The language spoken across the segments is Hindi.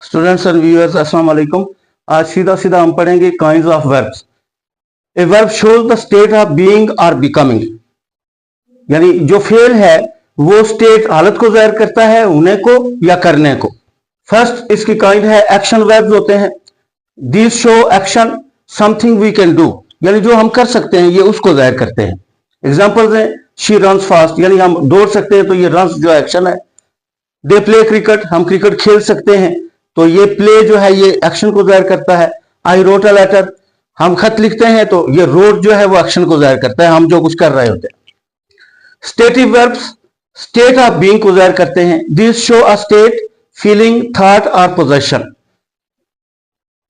स्टूडेंट्स एंड व्यूअर्स अस्सलाम वालेकुम। आज सीधा सीधा हम पढ़ेंगे kinds of verbs. A verb shows the state of being और बिकमिंग, यानी जो फेल है वो स्टेट हालत को जाहिर करता है, होने को या करने को। फर्स्ट इसकी काइंड है एक्शन वर्ब्स होते हैं। This show action something we can do, यानी जो हम कर सकते हैं ये उसको जाहिर करते हैं। एग्जांपल्स हैं शी रन्स फास्ट, यानी हम दौड़ सकते हैं तो ये रन्स जो एक्शन है। दे प्ले क्रिकेट, हम क्रिकेट खेल सकते हैं तो ये प्ले जो है ये एक्शन को जाहिर करता है। आई रोट अ लेटर, हम खत लिखते हैं तो ये रोट जो है वो एक्शन को जाहिर करता है, हम जो कुछ कर रहे होते हैं। Stative verbs state of being को जाहिर करते हैं। This show a state, feeling, thought और possession.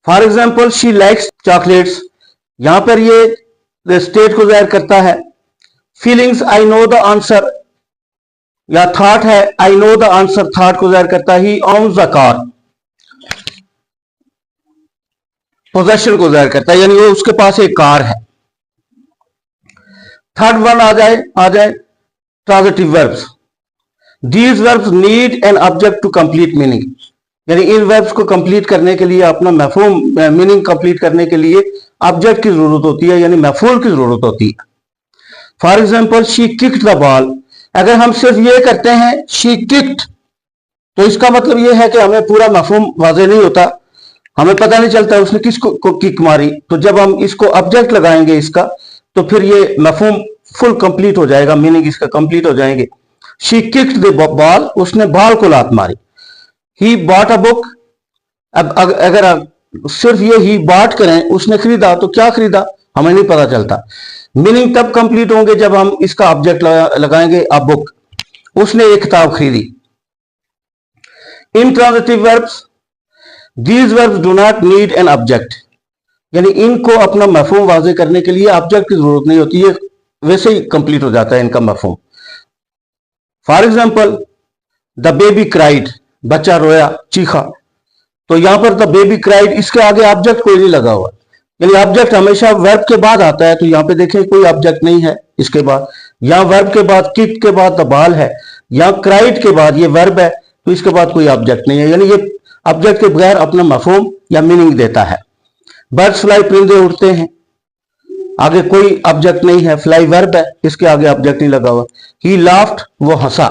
For example she likes chocolates, यहां पर ये स्टेट को जाहिर करता है। Feelings I know the answer, या थॉट है I know the answer, thought को जाहिर करता है। He owns the car, possession को जाहिर करता है, यानी वो उसके पास एक कार है। थर्ड वन आ जाए transitive verbs. These verbs need an object to complete meaning, यानी इन वर्ब्स को कंप्लीट करने के लिए, अपना मफहूम मीनिंग कंप्लीट करने के लिए ऑब्जेक्ट की जरूरत होती है, यानी मफूल की जरूरत होती है। For example she kicked the ball, अगर हम सिर्फ ये करते हैं शी किक्ड तो इसका मतलब ये है कि हमें पूरा मफहूम वाज़ेह नहीं होता, हमें पता नहीं चलता उसने किसको किक मारी। तो जब हम इसको ऑब्जेक्ट लगाएंगे इसका, तो फिर ये मफहूम फुल कंप्लीट हो जाएगा, मीनिंग इसका कंप्लीट हो जाएंगे। शी किक्ड द बॉल, उसने बॉल को लात मारी। ही बॉट अ बुक, अब अगर आप सिर्फ ये ही बॉट करें उसने खरीदा, तो क्या खरीदा हमें नहीं पता चलता। मीनिंग तब कंप्लीट होंगे जब हम इसका ऑब्जेक्ट लगाएंगे अ बुक, उसने एक किताब खरीदी। Intransitive verbs these verbs do not need an object, यानी इनको अपना मफहूम वाज़ेह करने के लिए ऑब्जेक्ट की जरूरत नहीं होती है, वैसे ही कंप्लीट हो जाता है इनका मफहूम। For example the baby cried, बच्चा रोया, चीखा, तो यहां पर द बेबी क्राइड, इसके आगे ऑब्जेक्ट कोई नहीं लगा हुआ, यानी ऑब्जेक्ट हमेशा वर्ब के बाद आता है। तो यहां पे देखें कोई ऑब्जेक्ट नहीं है इसके बाद। यहां वर्ब के बाद किक के बाद द बॉल है, यहां क्राइड के बाद ये वर्ब है, तो इसके बाद कोई ऑब्जेक्ट नहीं है, यानी ये ऑब्जेक्ट के बगैर अपना मफहूम या मीनिंग देता है। बर्ड्स फ्लाई, परिंदे उड़ते हैं, आगे कोई ऑब्जेक्ट नहीं है, फ्लाई वर्ब है, इसके आगे ऑब्जेक्ट नहीं लगा हुआ। ही लाफ्ड, वो हंसा,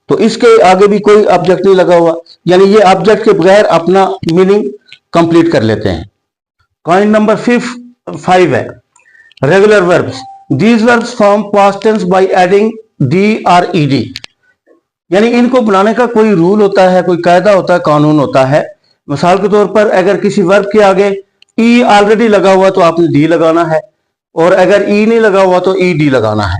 तो इसके आगे भी कोई ऑब्जेक्ट नहीं लगा हुआ, यानी ये ऑब्जेक्ट के बगैर अपना मीनिंग कंप्लीट कर लेते हैं। काइंड नंबर 5 है regular verbs. These verbs form past tense by adding D और ईडी, यानी इनको बनाने का कोई रूल होता है, कोई कायदा होता है, कानून होता है। मिसाल के तौर पर अगर किसी वर्ब के आगे ई ऑलरेडी लगा हुआ तो आपने डी लगाना है, और अगर ई नहीं लगा हुआ तो ई डी लगाना है,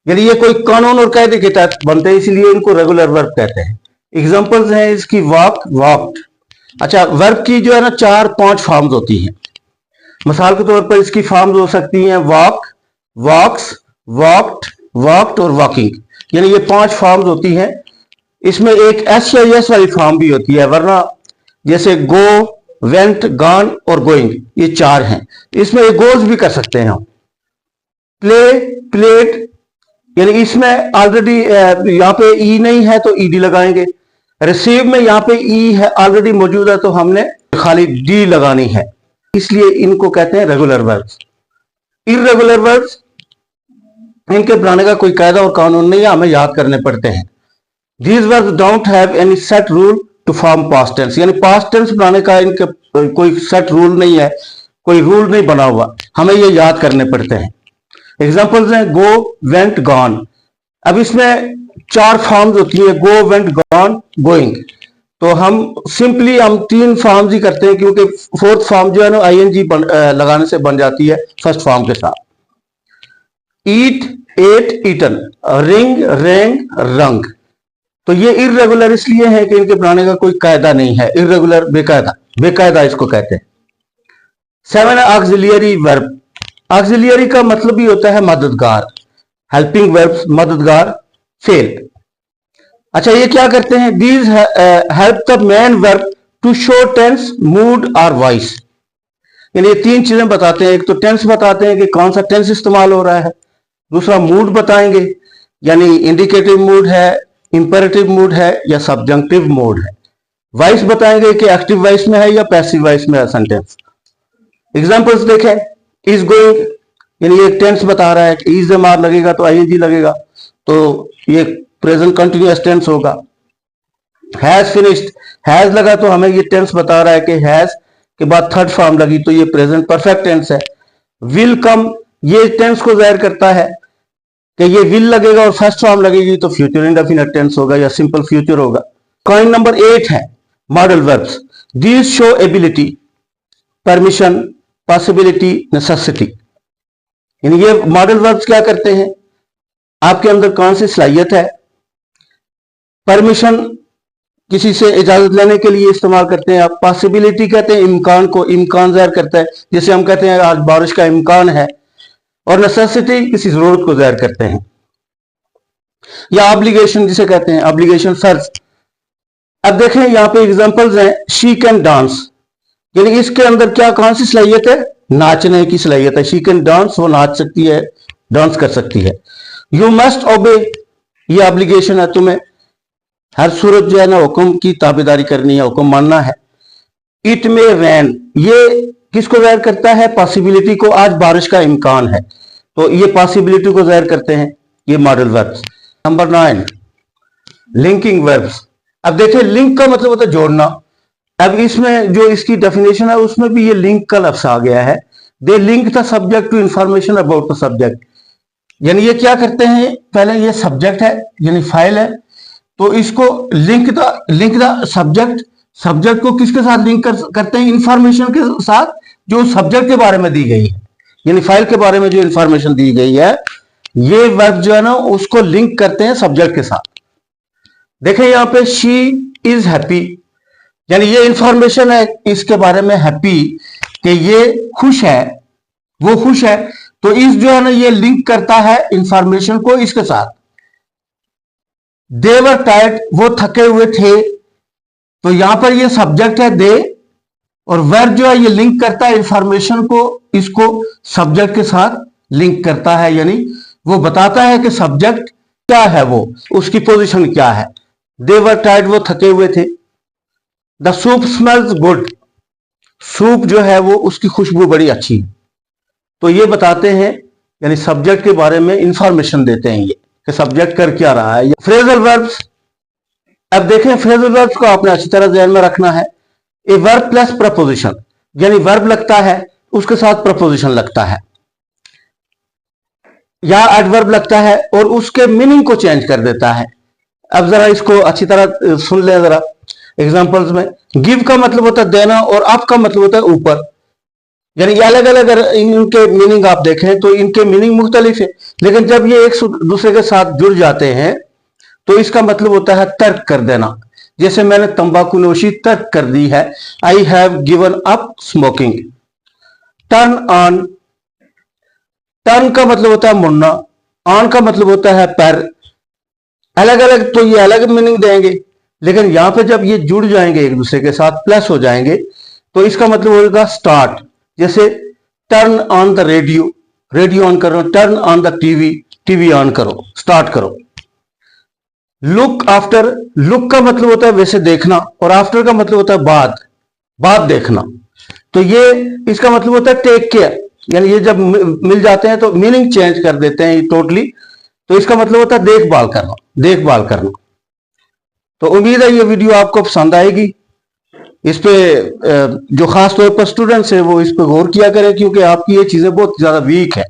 यानी ये कोई कानून और कायदे के तहत बनते हैं, इसलिए इनको रेगुलर वर्ब कहते हैं। एग्जांपल्स हैं इसकी वॉक, वॉक्ड। अच्छा, वर्ब की जो है ना 4-5 फॉर्म्स होती हैं। मिसाल के तौर पर इसकी फॉर्म्स हो सकती हैं वॉक, वॉक्स, वॉक्ड, वॉक्ड और वॉकिंग, यानी ये 5 फॉर्म्स होती हैं। इसमें एक एस या एस वाली फॉर्म भी होती है, वरना जैसे गो, वेंट, गॉन और गोइंग, ये 4 हैं। इसमें एक गोज भी कर सकते हैं हम। प्ले, प्लेड, यानी इसमें ऑलरेडी यहाँ पे ई नहीं है तो ईडी लगाएंगे। रिसीव में यहाँ पे ई है ऑलरेडी मौजूद है तो हमने खाली डी लगानी है, इसलिए इनको कहते हैं रेगुलर वर्ब्स। इर्रेगुलर वर्ब्स, इनके बनाने का कोई कायदा और कानून नहीं है, हमें याद करने पड़ते हैं। These verbs don't have any set rule to form past tense, यानी पास्ट टेंस बनाने का इनके कोई सेट रूल नहीं है, कोई रूल नहीं बना हुआ, हमें ये याद करने पड़ते हैं। एग्जाम्पल्स हैं गो, वेंट, गॉन। अब इसमें 4 फॉर्म्स होती है, गो, वेंट, गॉन, गोइंग, तो हम सिंपली 3 फॉर्म्स ही करते हैं, क्योंकि 4th फॉर्म जो है ना आईएनजी लगाने से बन जाती है फर्स्ट फॉर्म के साथ। ईट, एट, ईटन, रिंग, रेंग, रंग, तो ये इर्रेगुलर इसलिए है कि इनके बनाने का कोई कायदा नहीं है, इर्रेगुलर, बेकायदा, बेकायदा इसको कहते हैं। 7 ऑक्सिलियरी वर्ब। ऑक्सिलियरी का मतलब ही होता है मददगार, हेल्पिंग वर्ब्स, मददगार, फेल। अच्छा, ये क्या करते हैं? These help the main verb to show tense, mood और वॉइस, यानी ये 3 चीजें बताते हैं। एक तो टेंस बताते हैं कि कौन सा टेंस इस्तेमाल हो रहा है, दूसरा मूड बताएंगे, यानी इंडिकेटिव मूड है, इंपेरेटिव मूड है या सब्जंक्टिव मूड है, वॉइस बताएंगे कि एक्टिव वॉइस में है या पैसिव वॉइस में है सेंटेंस। एग्जांपल्स देखें, इज गोइंग यानी ये टेंस बता रहा है कि इज जब आर लगेगा तो आईएनजी लगेगा, तो ये प्रेजेंट कंटिन्यूअस टेंस होगा। हैज फिनिश्ड, हैज लगा तो हमें ये टेंस बता रहा है कि हैज के बाद थर्ड फॉर्म लगी तो ये प्रेजेंट परफेक्ट टेंस है। विल कम, ये टेंस को जाहिर करता है कि ये विल लगेगा और फर्स्ट फॉर्म लगेगी तो फ्यूचर इंडेफिनिट टेंस होगा या सिंपल फ्यूचर होगा। पॉइंट नंबर 8 है modal verbs. These show ability, permission, possibility, necessity. यानी ये मॉडल वर्ब्स क्या करते हैं, आपके अंदर कौन सी सलाहियत है। परमिशन किसी से इजाजत लेने के लिए इस्तेमाल करते हैं आप। पॉसिबिलिटी कहते हैं इम्कान को, इम्कान जाहिर करता है, जैसे हम कहते हैं आज बारिश का इम्कान है। और नेसेसिटी किसी जरूरत को जाहिर करते हैं। या ऑब्लिगेशन जिसे कहते हैं, ऑब्लिगेशन फर्ज। अब देखें यहां पे एग्जांपल्स हैं, शी कैन डांस, यानी इसके अंदर क्या कौन सी सलाहियत है, नाचने की सलाहियत है। शी कैन डांस, वो नाच सकती है, डांस कर सकती है। यू मस्ट ओबे, ये ऑब्लिगेशन है, तुम्हें हर सूरत जो है ना हुक्म की ताबेदारी करनी है, हुक्म मानना है। इट में रैन, ये किसको जाहिर करता है, पॉसिबिलिटी को, आज बारिश का इम्कान है, तो ये पॉसिबिलिटी को जाहिर करते हैं ये modal verbs. Number 9 linking verbs. अब देखिए लिंक का मतलब होता है जोड़ना। अब इसमें जो इसकी डेफिनेशन है उसमें भी ये लिंक का लफ्ज आ गया है। They link the subject to information about the subject, यानी ये क्या करते हैं, पहले ये सब्जेक्ट है यानी फाइल है, तो इसको लिंक द सब्जेक्ट, सब्जेक्ट को किसके साथ लिंक करते हैं, इंफॉर्मेशन के साथ जो सब्जेक्ट के बारे में दी गई है, यानी फाइल के बारे में जो इंफॉर्मेशन दी गई है, ये वर्ब जो है ना उसको लिंक करते हैं सब्जेक्ट के साथ। देखें यहां पे शी इज हैप्पी, यानी ये इंफॉर्मेशन है इसके बारे में, हैप्पी कि ये खुश है, वो खुश है, तो इस जो है ना ये लिंक करता है इंफॉर्मेशन को इसके साथ। दे वर टायर्ड, वो थके हुए थे, तो यहां पर ये सब्जेक्ट है दे, और वर्ब जो है ये लिंक करता है इंफॉर्मेशन को, इसको सब्जेक्ट के साथ लिंक करता है, यानी वो बताता है कि सब्जेक्ट क्या है, वो उसकी पोजीशन क्या है। दे वर टायर्ड, वो थके हुए थे। The soup smells good, soup जो है वो उसकी खुशबू बड़ी अच्छी है, तो ये बताते हैं यानी सब्जेक्ट के बारे में इंफॉर्मेशन देते हैं ये कि सब्जेक्ट कर क्या रहा है। Phrasal verbs. अब देखें फ्रेजल वर्ब्स को आपने अच्छी तरह ध्यान में रखना है। ए वर्ब प्लस प्रपोजिशन, यानी वर्ब लगता है उसके साथ प्रपोजिशन लगता है, या एडवर्ब लगता है और उसके मीनिंग को चेंज कर देता है। अब जरा इसको अच्छी तरह सुन लें जरा एग्जांपल्स में। गिव का मतलब होता है देना और अप का मतलब होता है ऊपर, यानी अलग अलग इनके मीनिंग आप देखें तो इनके मीनिंग मुख्तलिफ है, लेकिन जब ये एक दूसरे के साथ जुड़ जाते हैं तो इसका मतलब होता है तर्क कर देना। जैसे मैंने तंबाकू नोशी तर्क कर दी है, I have given up smoking. Turn on, turn का मतलब होता है मुड़ना, ऑन का मतलब होता है पैर। अलग अलग तो ये अलग मीनिंग देंगे, लेकिन यहां पे जब ये जुड़ जाएंगे एक दूसरे के साथ, प्लस हो जाएंगे, तो इसका मतलब होगा स्टार्ट। जैसे turn on the radio, radio on करो, turn on the TV, TV on करो, स्टार्ट करो। लुक आफ्टर, लुक का मतलब होता है वैसे देखना, और आफ्टर का मतलब होता है बाद, बाद देखना, तो ये इसका मतलब होता है टेक केयर, यानी ये जब मिल जाते हैं तो मीनिंग चेंज कर देते हैं टोटली, तो इसका मतलब होता है देखभाल करना, देखभाल करना। तो उम्मीद है ये वीडियो आपको पसंद आएगी। इस पे जो खास तौर पर स्टूडेंट्स हैं वो इस पे गौर किया करें, क्योंकि आपकी ये चीजें बहुत ज्यादा वीक है।